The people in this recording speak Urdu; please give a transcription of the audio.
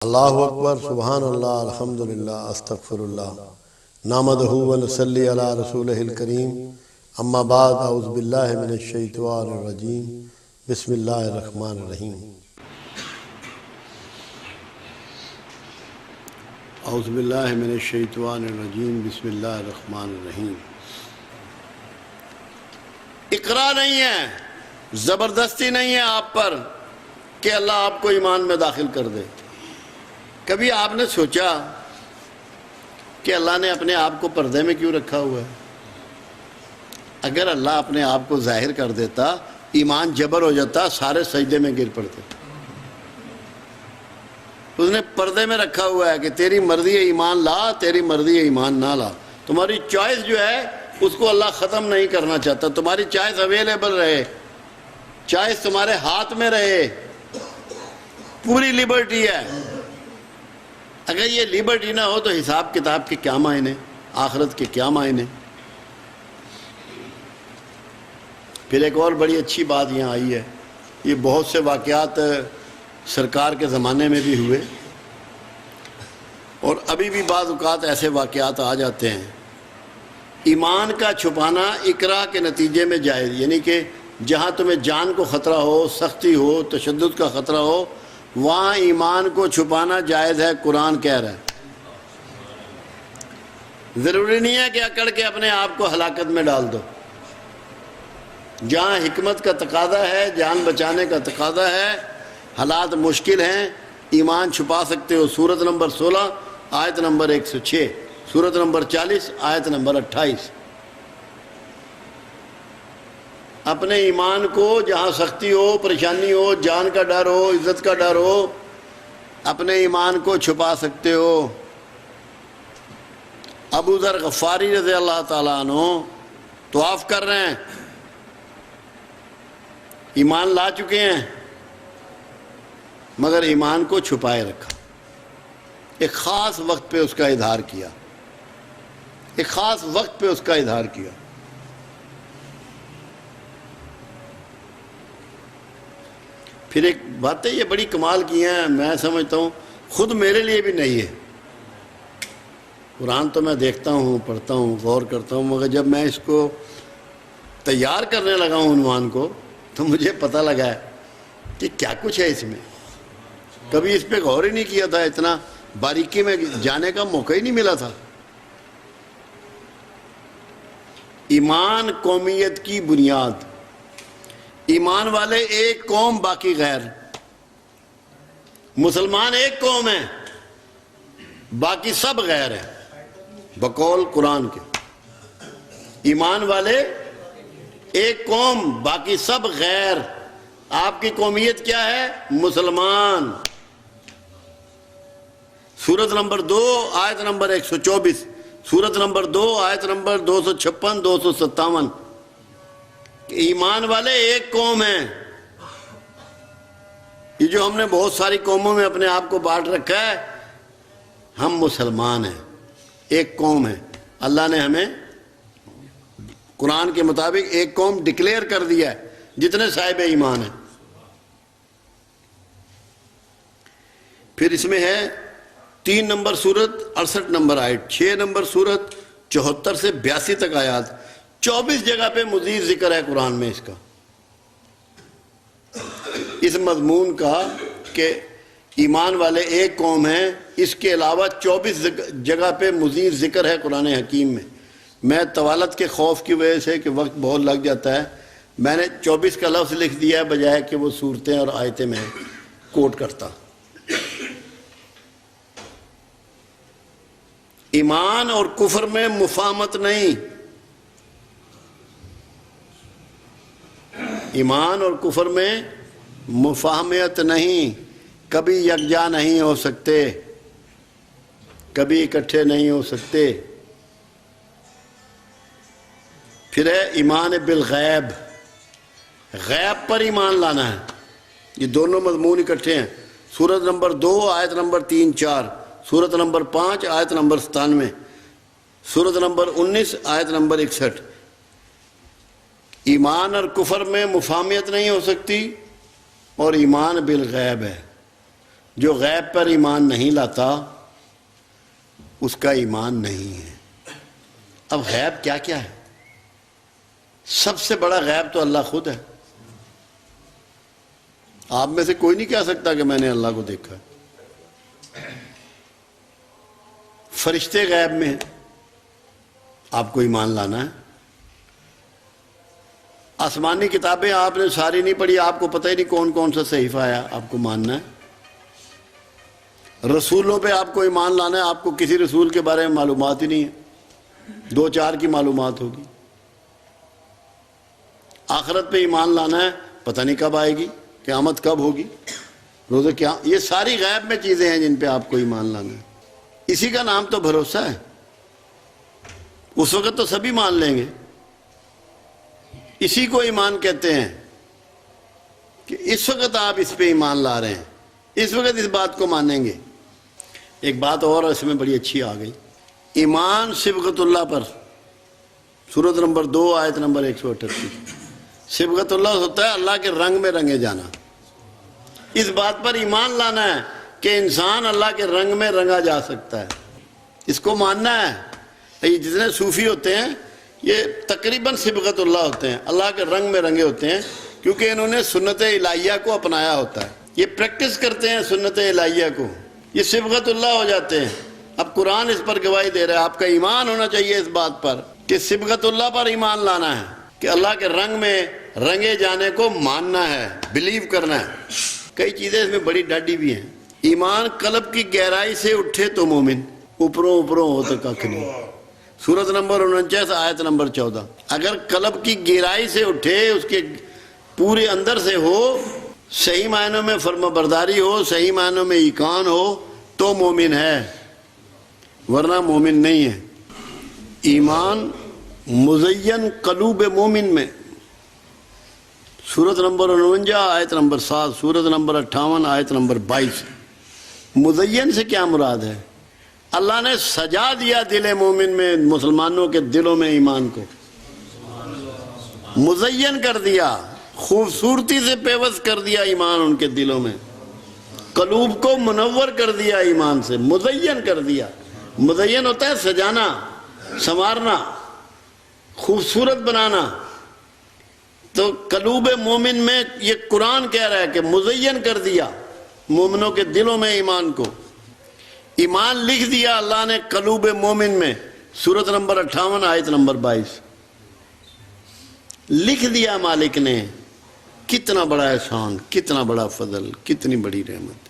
اللہ اکبر سبحان اللہ الحمدللہ استغفر اللہ نحمدہ و نصلی علی رسولہ الکریم اما بعد اعوذ باللہ من الشیطان الرجیم بسم اللہ الرحمن الرحیم اعوذ باللہ من الشیطان الرجیم بسم اللہ الرحمن الرحیم۔ اقرا نہیں ہے، زبردستی نہیں ہے آپ پر کہ اللہ آپ کو ایمان میں داخل کر دے۔ کبھی آپ نے سوچا کہ اللہ نے اپنے آپ کو پردے میں کیوں رکھا ہوا ہے؟ اگر اللہ اپنے آپ کو ظاہر کر دیتا، ایمان جبر ہو جاتا، سارے سجدے میں گر پڑتے۔ اس نے پردے میں رکھا ہوا ہے کہ تیری مرضی ہے ایمان لا، تیری مرضی ہے ایمان نہ لا۔ تمہاری چوائس جو ہے اس کو اللہ ختم نہیں کرنا چاہتا۔ تمہاری چوائس اویلیبل رہے، چوائس تمہارے ہاتھ میں رہے، پوری لبرٹی ہے۔ اگر یہ لیبرٹی نہ ہو تو حساب کتاب کے کیا معنی، آخرت کے کیا معنی۔ پھر ایک اور بڑی اچھی بات یہاں آئی ہے، یہ بہت سے واقعات سرکار کے زمانے میں بھی ہوئے اور ابھی بھی بعض اوقات ایسے واقعات آ جاتے ہیں۔ ایمان کا چھپانا اقرا کے نتیجے میں جائز، یعنی کہ جہاں تمہیں جان کو خطرہ ہو، سختی ہو، تشدد کا خطرہ ہو، وہاں ایمان کو چھپانا جائز ہے۔ قرآن کہہ رہا ہے، ضروری نہیں ہے کہ اکڑ کے اپنے آپ کو ہلاکت میں ڈال دو۔ جہاں حکمت کا تقاضا ہے، جان بچانے کا تقاضا ہے، حالات مشکل ہیں، ایمان چھپا سکتے ہو۔ سورت نمبر 16 آیت نمبر 106، سورت نمبر 40 آیت نمبر 28۔ اپنے ایمان کو جہاں سختی ہو، پریشانی ہو، جان کا ڈر ہو، عزت کا ڈر ہو، اپنے ایمان کو چھپا سکتے ہو۔ ابو ذر غفاری رضی اللہ تعالیٰ عنہ طواف کر رہے ہیں، ایمان لا چکے ہیں، مگر ایمان کو چھپائے رکھا۔ ایک خاص وقت پہ اس کا اظہار کیا، ایک خاص وقت پہ اس کا اظہار کیا۔ پھر ایک باتیں یہ بڑی کمال کی ہیں، میں سمجھتا ہوں خود میرے لیے بھی نہیں ہے۔ قرآن تو میں دیکھتا ہوں، پڑھتا ہوں، غور کرتا ہوں، مگر جب میں اس کو تیار کرنے لگا ہوں عنوان کو، تو مجھے پتہ لگا ہے کہ کیا کچھ ہے اس میں۔ کبھی اس پہ غور ہی نہیں کیا تھا، اتنا باریکی میں جانے کا موقع ہی نہیں ملا تھا۔ ایمان قومیت کی بنیاد، ایمان والے ایک قوم باقی غیر۔ مسلمان ایک قوم ہے، باقی سب غیر ہیں بقول قرآن کے۔ ایمان والے ایک قوم، باقی سب غیر۔ آپ کی قومیت کیا ہے؟ مسلمان۔ سورت نمبر 2 آیت نمبر 124، سورت نمبر 2 آیت نمبر 256 257۔ ایمان والے ایک قوم ہیں۔ یہ جو ہم نے بہت ساری قوموں میں اپنے آپ کو بانٹ رکھا ہے، ہم مسلمان ہیں، ایک قوم ہے۔ اللہ نے ہمیں قرآن کے مطابق ایک قوم ڈکلیئر کر دیا ہے، جتنے صاحب ایمان ہیں۔ پھر اس میں ہے 3 نمبر سورت 68 نمبر آیت، 6 نمبر سورت 74 سے 82 تک آیات، 24 جگہ پہ مزید ذکر ہے قرآن میں اس کا، اس مضمون کا کہ ایمان والے ایک قوم ہیں۔ اس کے علاوہ 24 جگہ پہ مزید ذکر ہے قرآن حکیم میں۔ میں طوالت کے خوف کی وجہ سے کہ وقت بہت لگ جاتا ہے، میں نے 24 کا لفظ لکھ دیا ہے بجائے کہ وہ صورتیں اور آیتیں میں کوٹ کرتا۔ ایمان اور کفر میں مفاہمت نہیں، ایمان اور کفر میں مفاہمت نہیں، کبھی یکجا نہیں ہو سکتے، کبھی اکٹھے نہیں ہو سکتے۔ پھر ہے ایمان بالغیب، غیب پر ایمان لانا ہے۔ یہ دونوں مضمون اکٹھے ہیں۔ سورت نمبر 2 آیت نمبر 3-4، سورت نمبر 5 آیت نمبر 97، سورت نمبر 19 آیت نمبر 61۔ ایمان اور کفر میں مفاہمت نہیں ہو سکتی، اور ایمان بالغیب ہے۔ جو غیب پر ایمان نہیں لاتا اس کا ایمان نہیں ہے۔ اب غیب کیا کیا ہے؟ سب سے بڑا غیب تو اللہ خود ہے۔ آپ میں سے کوئی نہیں کہہ سکتا کہ میں نے اللہ کو دیکھا ہے۔ فرشتے غیب میں ہیں، آپ کو ایمان لانا ہے۔ آسمانی کتابیں آپ نے ساری نہیں پڑھی، آپ کو پتہ ہی نہیں کون کون سا صحیفہ آیا، آپ کو ماننا ہے۔ رسولوں پہ آپ کو ایمان لانا ہے، آپ کو کسی رسول کے بارے میں معلومات ہی نہیں ہے، 2-4 کی معلومات ہوگی۔ آخرت پہ ایمان لانا ہے، پتہ نہیں کب آئے گی، قیامت کب ہوگی، روز قیامت، یہ ساری غیب میں چیزیں ہیں جن پہ آپ کو ایمان لانا ہے۔ اسی کا نام تو بھروسہ ہے۔ اس وقت تو سبھی مان لیں گے، اسی کو ایمان کہتے ہیں کہ اس وقت آپ اس پہ ایمان لا رہے ہیں، اس وقت اس بات کو مانیں گے۔ ایک بات اور اس میں بڑی اچھی آ گئی، ایمان صبغت اللہ پر، سورۃ نمبر 2 آیت نمبر 138۔ صبغت اللہ ہوتا ہے اللہ کے رنگ میں رنگے جانا۔ اس بات پر ایمان لانا ہے کہ انسان اللہ کے رنگ میں رنگا جا سکتا ہے، اس کو ماننا ہے۔ یہ جتنے صوفی ہوتے ہیں یہ تقریباً صبغت اللہ ہوتے ہیں، اللہ کے رنگ میں رنگے ہوتے ہیں، کیونکہ انہوں نے سنت الہیہ کو اپنایا ہوتا ہے، یہ پریکٹس کرتے ہیں سنت الہیہ کو، یہ صبغت اللہ ہو جاتے ہیں۔ اب قرآن اس پر گواہی دے رہا ہے، آپ کا ایمان ہونا چاہیے اس بات پر کہ صبغت اللہ پر ایمان لانا ہے، کہ اللہ کے رنگ میں رنگے جانے کو ماننا ہے، بلیو کرنا ہے۔ کئی چیزیں اس میں بڑی ڈاڈی بھی ہیں۔ ایمان قلب کی گہرائی سے اٹھے تو مومن، اوپروں ہو تو ککھ نہیں۔ سورۃ نمبر 49 آیت نمبر 14۔ اگر قلب کی گہرائی سے اٹھے، اس کے پورے اندر سے ہو، صحیح معنوں میں فرما برداری ہو، صحیح معنوں میں ایقان ہو، تو مومن ہے، ورنہ مومن نہیں ہے۔ ایمان مزین قلوب مومن میں، سورۃ نمبر 49 آیت نمبر 7، سورۃ نمبر 58 آیت نمبر 22۔ مزین سے کیا مراد ہے؟ اللہ نے سجا دیا دل مومن میں، مسلمانوں کے دلوں میں ایمان کو مزین کر دیا، خوبصورتی سے پیوست کر دیا ایمان ان کے دلوں میں، قلوب کو منور کر دیا ایمان سے، مزین کر دیا۔ مزین ہوتا ہے سجانا، سنوارنا، خوبصورت بنانا۔ تو قلوب مومن میں یہ قرآن کہہ رہا ہے کہ مزین کر دیا مومنوں کے دلوں میں ایمان کو، ایمان لکھ دیا اللہ نے قلوب مومن میں، سورۃ نمبر 58 آیت نمبر 22۔ لکھ دیا مالک نے، کتنا بڑا احسان، کتنا بڑا فضل، کتنی بڑی رحمت۔